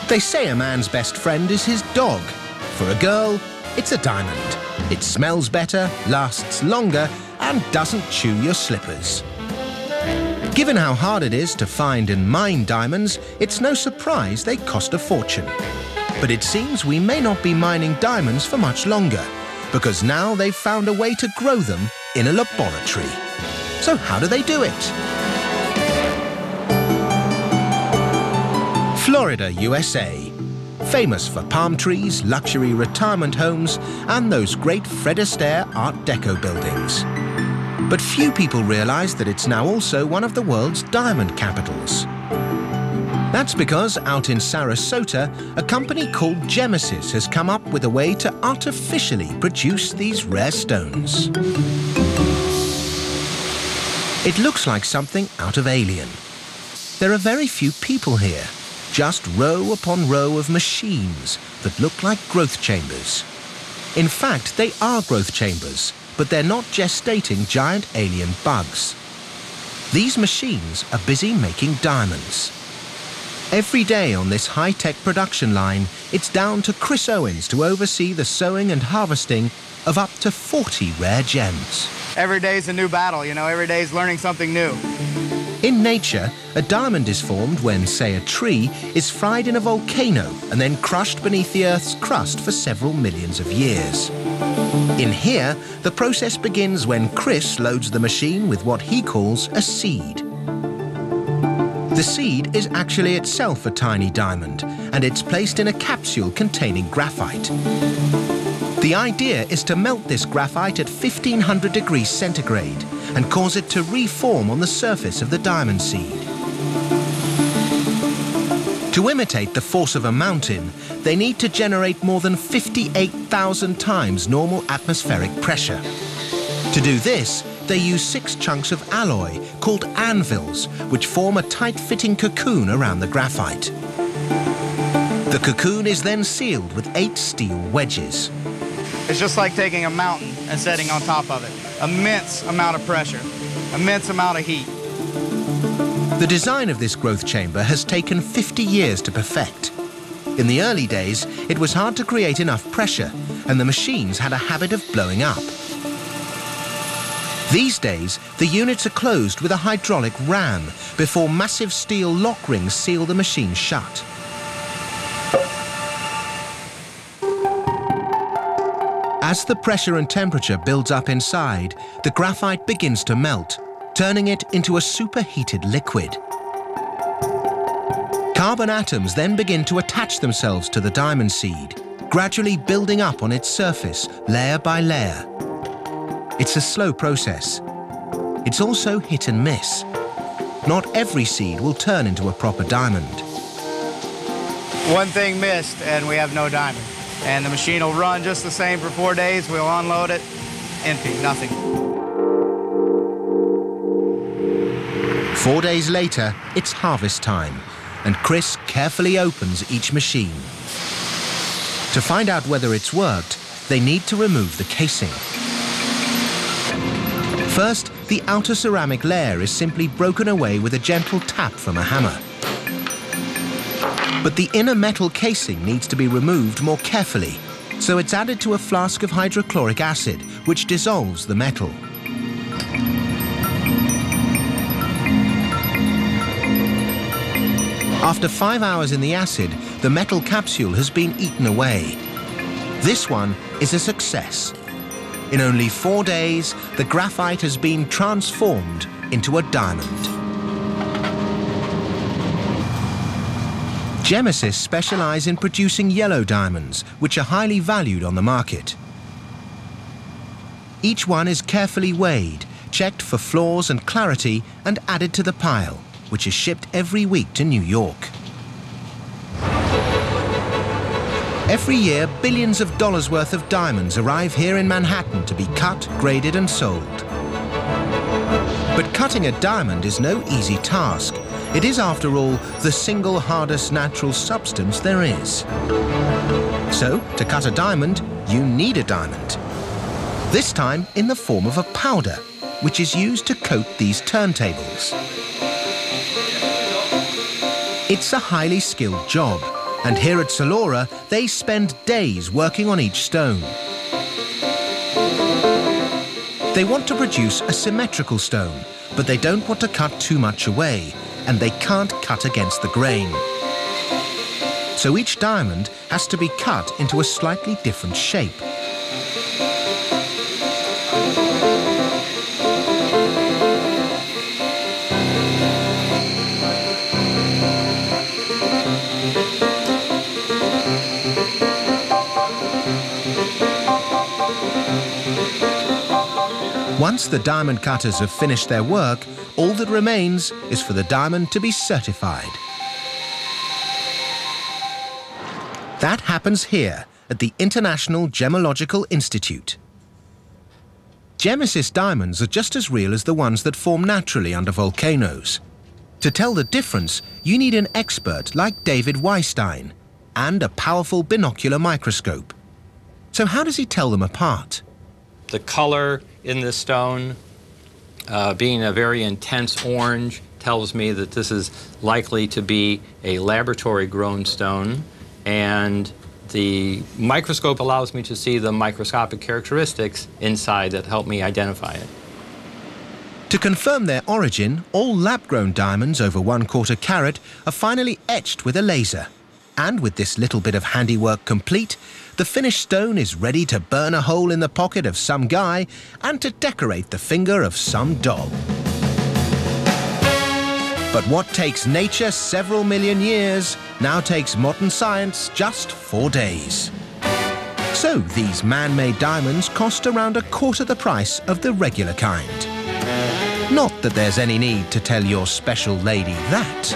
They say a man's best friend is his dog. For a girl, it's a diamond. It smells better, lasts longer, and doesn't chew your slippers. Given how hard it is to find and mine diamonds, it's no surprise they cost a fortune. But it seems we may not be mining diamonds for much longer, because now they've found a way to grow them in a laboratory. So how do they do it? Florida, USA. Famous for palm trees, luxury retirement homes, and those great Fred Astaire Art Deco buildings. But few people realize that it's now also one of the world's diamond capitals. That's because out in Sarasota, a company called Gemesis has come up with a way to artificially produce these rare stones. It looks like something out of Alien. There are very few people here, just row upon row of machines that look like growth chambers. In fact, they are growth chambers, but they're not gestating giant alien bugs. These machines are busy making diamonds. Every day on this high-tech production line, it's down to Chris Owens to oversee the sowing and harvesting of up to 40 rare gems. Every day's a new battle, you know, every day's learning something new. In nature, a diamond is formed when, say, a tree is fried in a volcano and then crushed beneath the Earth's crust for several millions of years. In here, the process begins when Chris loads the machine with what he calls a seed. The seed is actually itself a tiny diamond, and it's placed in a capsule containing graphite. The idea is to melt this graphite at 1500 degrees centigrade and cause it to reform on the surface of the diamond seed. To imitate the force of a mountain, they need to generate more than 58,000 times normal atmospheric pressure. To do this, they use 6 chunks of alloy called anvils, which form a tight-fitting cocoon around the graphite. The cocoon is then sealed with 8 steel wedges. It's just like taking a mountain and setting on top of it. Immense amount of pressure, immense amount of heat. The design of this growth chamber has taken 50 years to perfect. In the early days, it was hard to create enough pressure, and the machines had a habit of blowing up. These days, the units are closed with a hydraulic ram before massive steel lock rings seal the machine shut. As the pressure and temperature builds up inside, the graphite begins to melt, turning it into a superheated liquid. Carbon atoms then begin to attach themselves to the diamond seed, gradually building up on its surface, layer by layer. It's a slow process. It's also hit and miss. Not every seed will turn into a proper diamond. One thing missed and we have no diamond. And the machine will run just the same for 4 days. We'll unload it, empty, nothing. 4 days later, it's harvest time, and Chris carefully opens each machine. To find out whether it's worked, they need to remove the casing. First, the outer ceramic layer is simply broken away with a gentle tap from a hammer. But the inner metal casing needs to be removed more carefully, so it's added to a flask of hydrochloric acid, which dissolves the metal. After 5 hours in the acid, the metal capsule has been eaten away. This one is a success. In only 4 days, the graphite has been transformed into a diamond. Gemesis specialize in producing yellow diamonds, which are highly valued on the market. Each one is carefully weighed, checked for flaws and clarity, and added to the pile, which is shipped every week to New York. Every year, billions of dollars worth of diamonds arrive here in Manhattan to be cut, graded, and sold. But cutting a diamond is no easy task. It is, after all, the single hardest natural substance there is. So, to cut a diamond, you need a diamond. This time in the form of a powder, which is used to coat these turntables. It's a highly skilled job, And here at Salora, they spend days working on each stone. They want to produce a symmetrical stone, but they don't want to cut too much away, and they can't cut against the grain. So each diamond has to be cut into a slightly different shape. Once the diamond cutters have finished their work, all that remains is for the diamond to be certified. That happens here at the International Gemological Institute. Gemesis diamonds are just as real as the ones that form naturally under volcanoes. To tell the difference, you need an expert like David Weinstein and a powerful binocular microscope. So how does he tell them apart? The color in this stone, being a very intense orange, tells me that this is likely to be a laboratory-grown stone, and the microscope allows me to see the microscopic characteristics inside that help me identify it. To confirm their origin, all lab-grown diamonds over 1/4 carat are finally etched with a laser. And with this little bit of handiwork complete, the finished stone is ready to burn a hole in the pocket of some guy and to decorate the finger of some doll. But what takes nature several million years now takes modern science just 4 days. So these man-made diamonds cost around 1/4 the price of the regular kind. Not that there's any need to tell your special lady that.